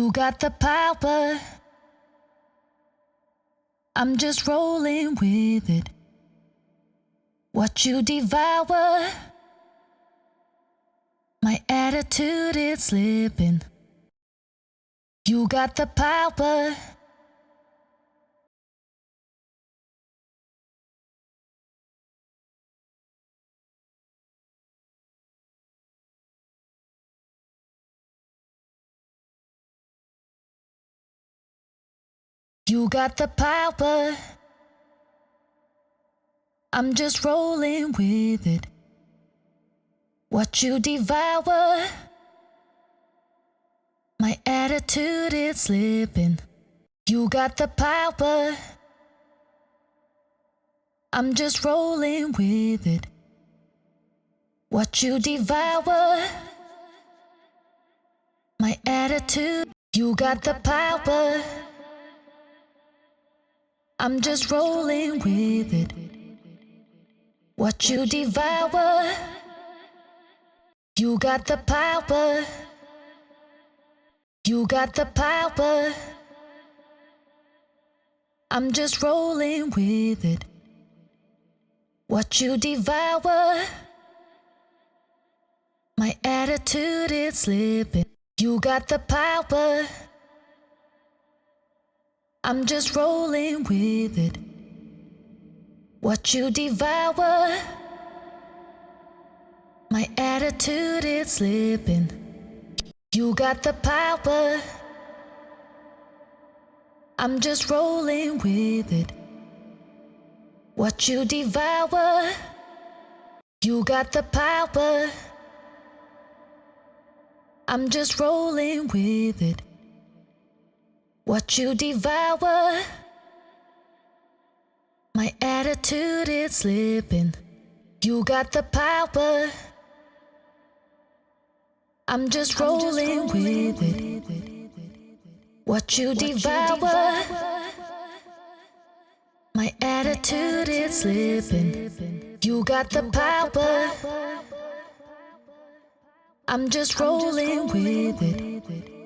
You got the power. I'm just rolling with it. What you devour, my attitude is slipping. You got the power. You got the power. I'm just rolling with it. What you devour, my attitude is slipping. You got the power. I'm just rolling with it. What you devour, my attitude. You got the power. I'm just rolling with it. What you devour, you got the power. You got the power. I'm just rolling with it. What you devour, my attitude is slipping. You got the power. I'm just rolling with it. What you devour, my attitude is slipping. You got the power. I'm just rolling with it. What you devour, you got the power. I'm just rolling with it. What you devour, my attitude is slipping. You got the power. I'm just rolling with it. What you devour, my attitude is slipping. You got the power. I'm just rolling with it.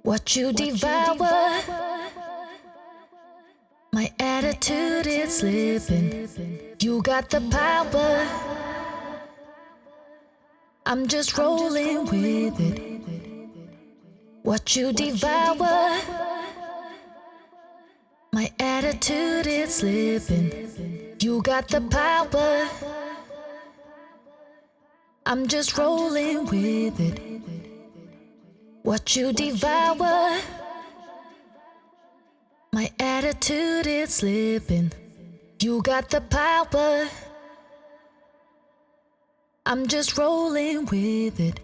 What you devour, my attitude is slipping. You got the power. I'm just rolling with it. What you devour, my attitude is slipping. You got the power. I'm just rolling with it. What you devour, my attitude is slipping. You got the power. I'm just rolling with it.